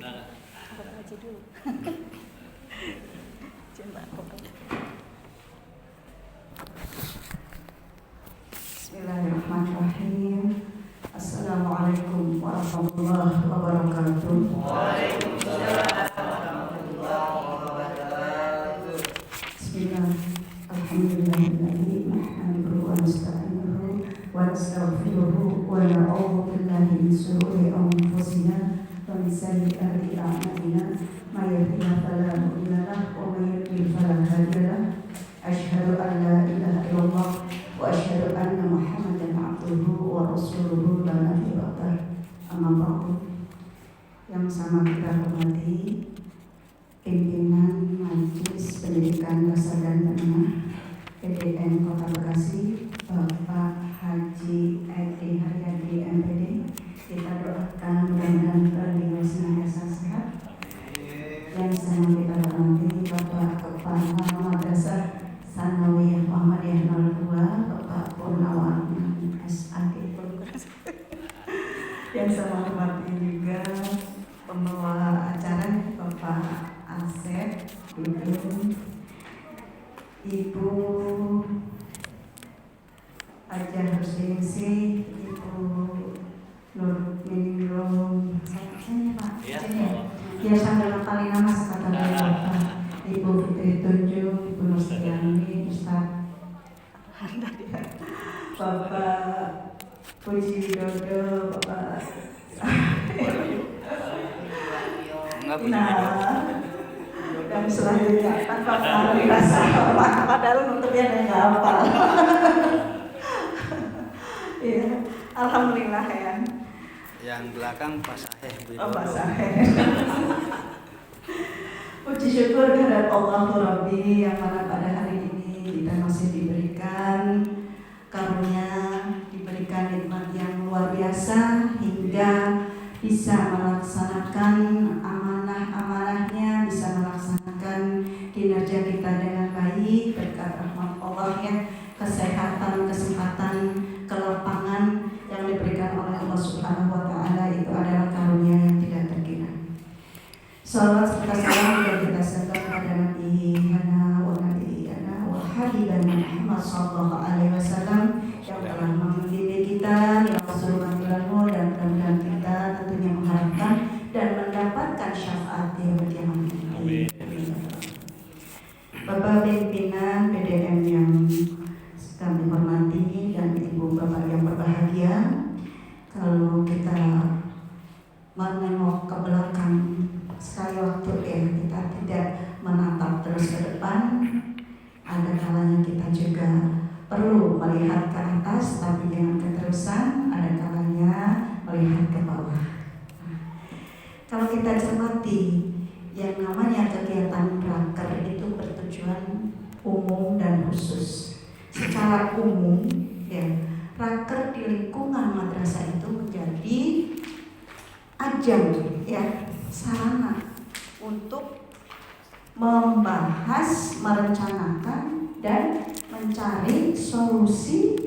ngaji. Angkat ngaji dulu. Coba Bismillahirrahmanirrahim. Assalamualaikum warahmatullahi wabarakatuh. Waalaikumsalam warahmatullahi wabarakatuh. Bismillah. Alhamdulillahirabbil alamin wa nasta'inuhu wa nastaghfiruhu wa na'udzu billahi min shururi anfusina wa min sayyiati a'malina. May yahdihillahu fala mudilla lahu wa may yudlil fala hadiya lahu. Asyhadu an la ilaha illallah wa asyhadu anna Muhammadan abduhu wa rasuluhu la nabiyya ba'dahu. Amma ba'du. Yang sama kita hormati pimpinan Majelis Pendidikan Dasar dan Menengah PDN Kota Bekasi, Bapak Haji Edi Haryadi MPD. Kita doakan mudah-mudahan beliau senantiasa sehat. Yang sama kita hormati Bapak Kepala Madrasah Sanawiyah Muhammadiyah 02, Bapak Purnawan SAD. Yang sama hormati juga pembawa acara Bapak Asep, Ibu Aja Hussein, Ibu Nur Minrum, saya Pak, biasa dalam kali nama sekata Bapak, Ibu Fitri Tunjung, Ibu Nursiani, Ustaz Bapak Puji Widodo, Bapak dan selanjutnya tanpa melalui rasa hormat padahal untuk yang nggak hafal. Ya, alhamdulillah ya. Yang belakang Pak Saheh. Oh, Pak Saheh. Puji syukur kehadirat Allah Rabbi yang mana pada hari ini kita masih diberikan karunia, diberikan nikmat yang luar biasa hingga bisa melaksanakan amanah-amanahnya, bisa melaksanakan kinerja kita dengan baik berkat rahmat Allah ya, kesehatan, kesempatan, kelapangan yang diberikan oleh Allah Subhanahu wa Ta'ala itu adalah karunia yang tidak terkira. Salawat serta salam yang kita sembah kepada Nabi Hana wa Nabi Hana wa Habibana Muhammad sallallahu alaihi wasallam yang telah membimbing kita yang surmatilmu dan mudah-mudahan kita tentunya mengharapkan dan mendapatkan syafaat di hari kiamat. Bapak pimpinan PDN yang kami hormati dan ibu bapak yang berbahagia, kalau kita menengok ke belakang sekali waktu ya, kita tidak menatap terus ke depan. Ada kalanya kita juga perlu melihat ke atas tapi jangan keterusan, ada kalanya melihat ke bawah. Kalau kita cermati yang namanya kegiatan raker itu bertujuan umum dan khusus. Secara umum ya, raker di lingkungan madrasah itu menjadi ajang ya, sarana untuk membahas, merencanakan dan mencari solusi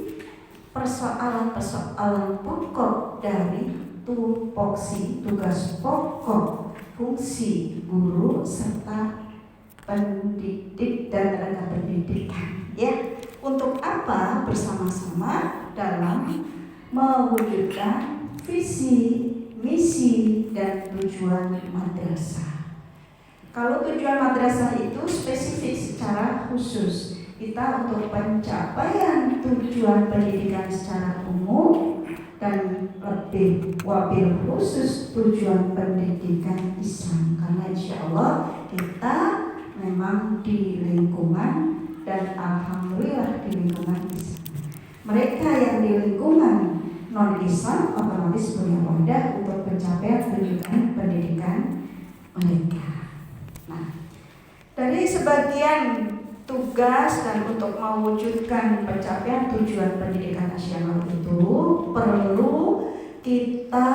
persoalan-persoalan pokok dari tupoksi, tugas pokok, fungsi guru serta pendidik dan tenaga pendidikan ya. Untuk apa? Bersama-sama dalam mewujudkan visi, misi dan tujuan madrasah. Kalau tujuan madrasah itu spesifik secara khusus, kita untuk pencapaian tujuan pendidikan secara umum dan lebih wabil khusus tujuan pendidikan Islam. Karena insya Allah kita memang di lingkungan dan alhamdulillah di lingkungan Islam. Mereka yang di lingkungan non-Islam otomatis punya wadah untuk pencapaian tujuan pendidikan mereka. Nah, dari sebagian tugas dan untuk mewujudkan pencapaian tujuan pendidikan nasional itu perlu kita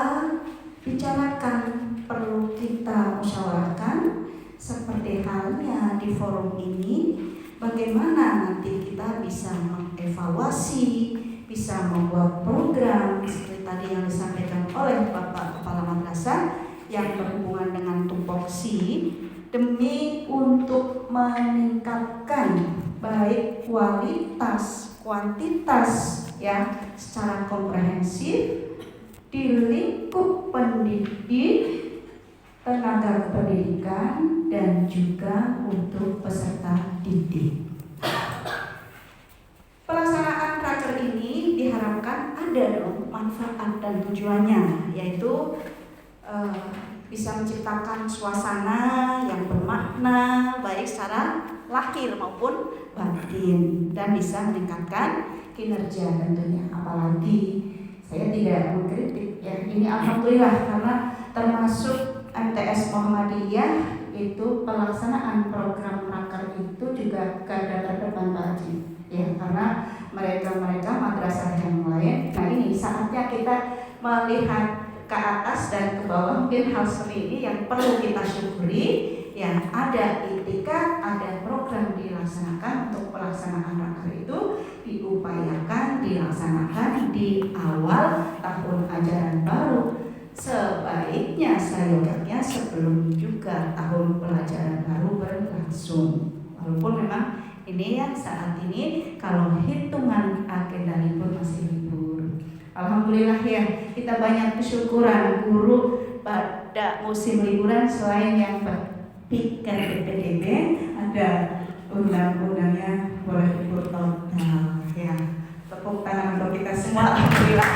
bicarakan, perlu kita musyawarahkan seperti halnya di forum ini, bagaimana nanti kita bisa mengevaluasi, bisa membuat program seperti tadi yang disampaikan oleh Bapak Kepala Madrasah yang berhubungan dengan tupoksi demi untuk meningkatkan baik kualitas, kuantitas ya secara komprehensif di lingkup pendidik, tenaga pendidikan dan juga untuk peserta didik. Pelaksanaan raker ini diharapkan ada dong manfaat dan tujuannya, yaitu bisa menciptakan suasana yang bermakna baik secara lahir maupun batin dan bisa meningkatkan kinerja tentunya. Apalagi saya tidak mengkritik ya, ini alhamdulillah karena termasuk MTS Muhammadiyah itu pelaksanaan program raker itu juga garda terdepan Pak Haji ya, karena mereka madrasah yang lain. Nah ini saatnya kita melihat ke atas dan ke bawah, mungkin hal seperti ini yang perlu kita syukuri ya, ada itikat, ada program dilaksanakan untuk pelaksanaan raker itu diupayakan dilaksanakan di awal tahun ajaran baru, sebaiknya seyogyanya sebelum juga tahun pelajaran baru berlangsung. Walaupun memang ini ya saat ini kalau hitungan agenda libur masih libur. Alhamdulillah ya, kita banyak kesyukuran guru pada musim liburan selain yang berpikir PPDB ada undang-undangnya boleh libur total ya. Tepuk tangan untuk kita semua, alhamdulillah.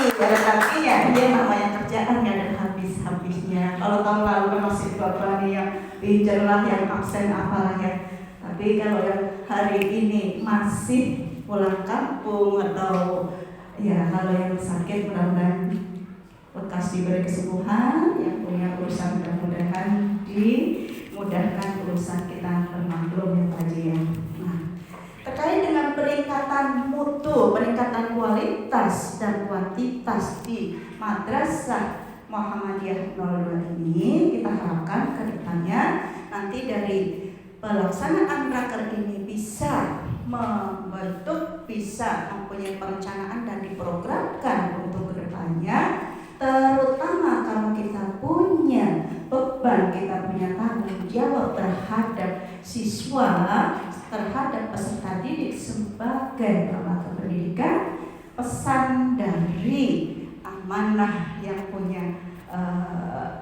Ada artinya dia namanya kerjaan nggak ada habis-habisnya. Kalau tahun lalu kan masih beberapa nih yang pinjam lah, yang absen apalah ya. Tapi kalau yang hari ini masih pulang kampung atau ya kalau yang sakit mudah-mudahan lekas diberi kesembuhan, yang punya urusan mudah-mudahan dimudahkan urusan kita bermaklum ya Pak Haji ya. Nah, terkait dengan peningkatan mutu, peningkatan kualitas dan kuantitas di Madrasah Muhammadiyah 02 ini, kita harapkan ke depannya nanti dari pelaksanaan raker ini bisa membentuk, bisa mempunyai perencanaan dan diprogramkan untuk kedepannya, terutama kalau kita punya beban, kita punya tanggung jawab terhadap siswa, terhadap peserta didik sebagai lembaga pendidikan. Pesan dari amanah yang punya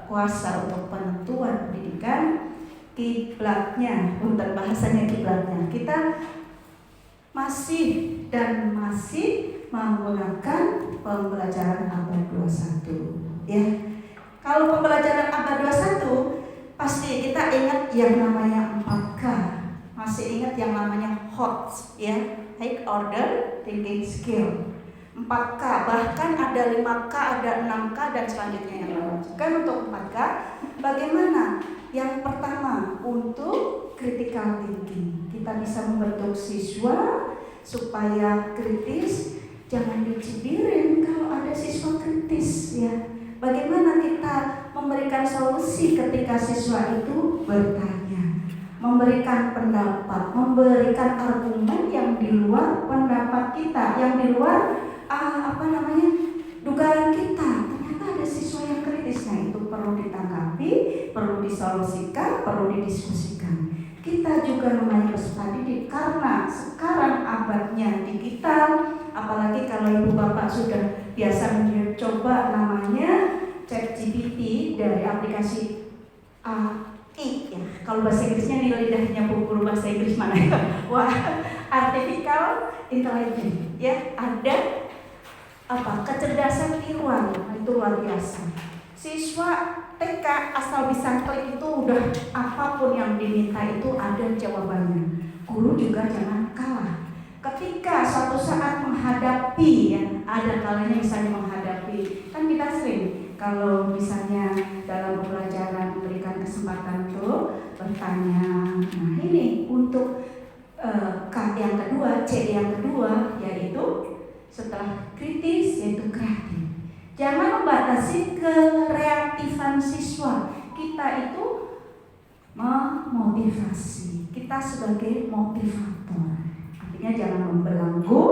kuasa untuk penentuan pendidikan, kiblatnya, untuk bahasanya kiblatnya, kita masih menggunakan pembelajaran abad 21 ya. Kalau pembelajaran abad 21 pasti kita ingat yang namanya 4K, masih ingat yang namanya HOT ya, High Order Thinking Skill. 4K, bahkan ada 5K, ada 6K dan selanjutnya yang dilanjutkan untuk 4K. Bagaimana? Yang pertama untuk critical thinking, kita bisa membentuk siswa supaya kritis, jangan dicibirin kalau ada siswa kritis ya. Bagaimana kita memberikan solusi ketika siswa itu bertanya, memberikan pendapat, memberikan argumen yang di luar pendapat kita, yang di luar dugaan kita. Ternyata ada siswa yang kritis, nah itu perlu ditanggapi, perlu disolusikan, perlu didiskusikan. Kita juga namanya peserta didik karena sekarang abadnya digital, apalagi kalau ibu bapak sudah biasa mencoba namanya ChatGPT dari aplikasi AI ya. Kalau bahasa Inggrisnya nih, lidahnya guru bahasa Inggris mana ya? Wah, artificial intelligence ya, ada kecerdasan tiruan, itu luar biasa. Siswa TK asal bisa klik itu udah apapun yang diminta itu ada jawabannya. Guru juga jangan kalah. Ketika suatu saat menghadapi ya, ada kalanya misalnya menghadapi, kan kita sering kalau misalnya dalam pembelajaran memberikan kesempatan untuk bertanya. Nah ini untuk K yang kedua, C yang kedua, yaitu setelah kritis yaitu kreatif. Jangan membatasi kereaktifan siswa. Kita itu memotivasi. Kita sebagai motivator. Artinya jangan membelenggu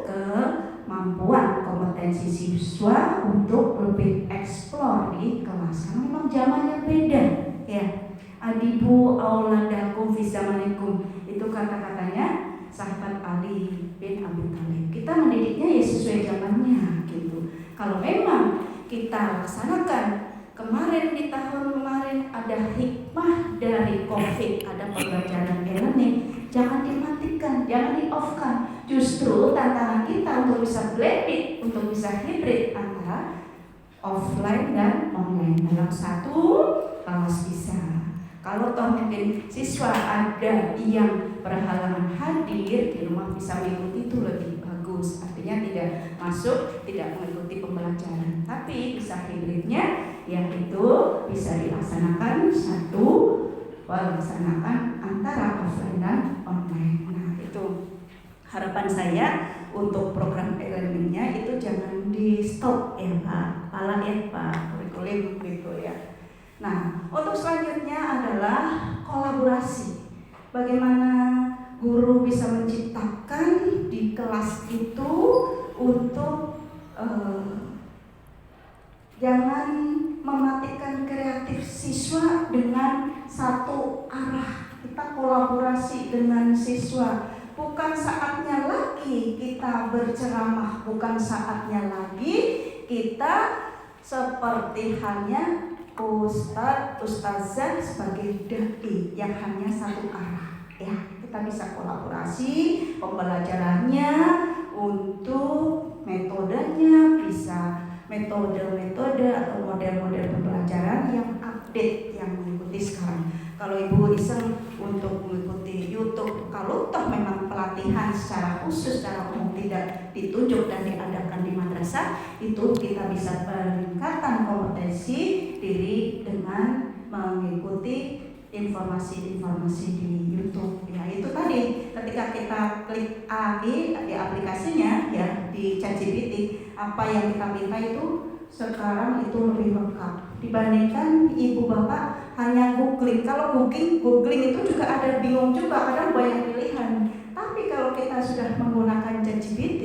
kemampuan kompetensi siswa untuk lebih eksplor di kelas. Karena memang zamannya beda, ya. Adibu auladakum fi zamanikum, itu kata-katanya sahabat Ali bin Abi Thalib. Kita mendidiknya ya sesuai zamannya gitu. Kalau memang kita laksanakan kemarin di tahun kemarin ada hikmah dari COVID, ada pembelajaran e-learning, jangan dimatikan, jangan di-off-kan. Justru tantangan kita untuk bisa blended, untuk bisa hybrid antara offline dan online dalam satu kelas bisa. Kalau toh mungkin siswa ada yang berhalangan hadir di rumah bisa mengikuti, itu lebih bagus. Artinya tidak masuk, tidak mengikuti pembelajaran, tapi bisa hybridnya, yaitu bisa dilaksanakan melaksanakan antara offline dan online. Nah, itu harapan saya untuk program e-learningnya itu jangan di stop ya Pak, kepala ya Pak, kurikulum gitu ya. Nah, untuk selanjutnya adalah kolaborasi. Bagaimana guru bisa menciptakan di kelas itu untuk jangan mematikan kreatif siswa dengan satu arah. Kita kolaborasi dengan siswa. Bukan saatnya lagi kita berceramah, bukan saatnya lagi kita seperti hanya ustazah sebagai dai yang hanya satu arah. Ya, kita bisa kolaborasi pembelajarannya untuk metodenya, bisa metode-metode atau model-model pembelajaran yang update, yang mengikuti sekarang. Kalau ibu iseng untuk mengikuti YouTube, kalau toh memang pelatihan secara khusus, secara umum tidak ditunjuk dan diadakan di madrasah, itu kita bisa peningkatan kompetensi diri dengan mengikuti informasi-informasi di YouTube. Ya, itu tadi ketika kita klik AI di aplikasinya ya di ChatGPT, apa yang kita minta itu sekarang itu lebih lengkap dibandingkan ibu bapak hanya googling. Kalau googling itu juga ada bingung juga, kadang banyak pilihan. Tapi kalau kita sudah menggunakan ChatGPT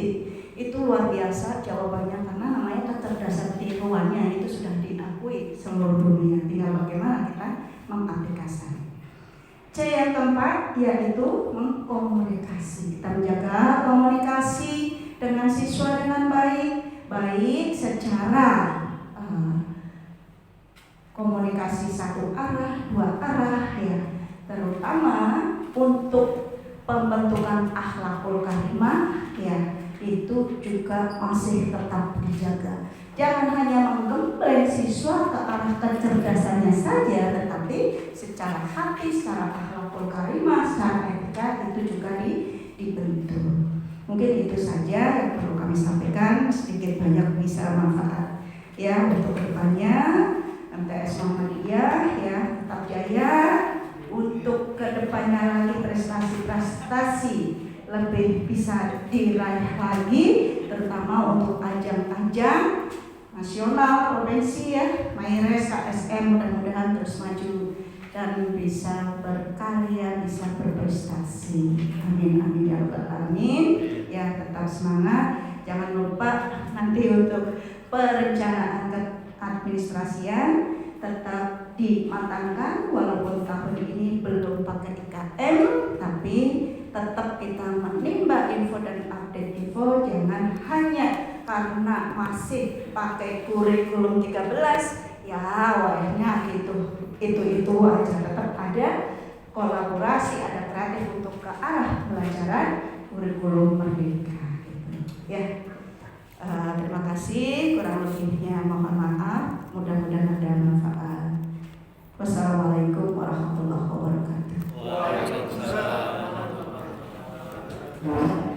itu luar biasa jawabannya, karena namanya kecerdasan tiruannya itu sudah diakui seluruh dunia. Tinggal bagaimana kita mengaplikasikan. C yang keempat yaitu mengkomunikasi. Kita menjaga komunikasi dengan siswa dengan baik secara komunikasi satu arah, dua arah ya, terutama untuk pembentukan akhlakul karimah ya, itu juga masih tetap dijaga. Jangan hanya menggembleng siswa ke arah kecerdasannya saja, tetapi secara hati, secara akhlakul karimah, secara etika itu juga dibentuk. Mungkin itu saja yang perlu kami sampaikan, sedikit banyak bisa manfaat ya untuk kedepannya. MTS Muhammadiyah ya tetap jaya untuk kedepannya lagi, prestasi-prestasi lebih bisa diraih lagi, terutama untuk ajang-ajang nasional, provinsi ya, Maires, KSM, mudah-mudahan terus maju dan bisa berkarya, bisa berprestasi. Amin amin ya rabbal alamin. Ya, tetap semangat. Jangan lupa nanti untuk perencanaan administrasian tetap dimatangkan, walaupun tahun ini belum pakai IKM, tapi tetap kita menimba info dan update info. Jangan hanya karena masih pakai kurikulum 13 ya wahnya itu aja. Tetap ada kolaborasi, ada kreatif untuk ke arah pelajaran kurikulum merdeka gitu. Ya. Terima kasih, kurang lebihnya mohon maaf, mudah-mudahan ada manfaat. Wassalamualaikum warahmatullahi wabarakatuh. Waalaikumsalam.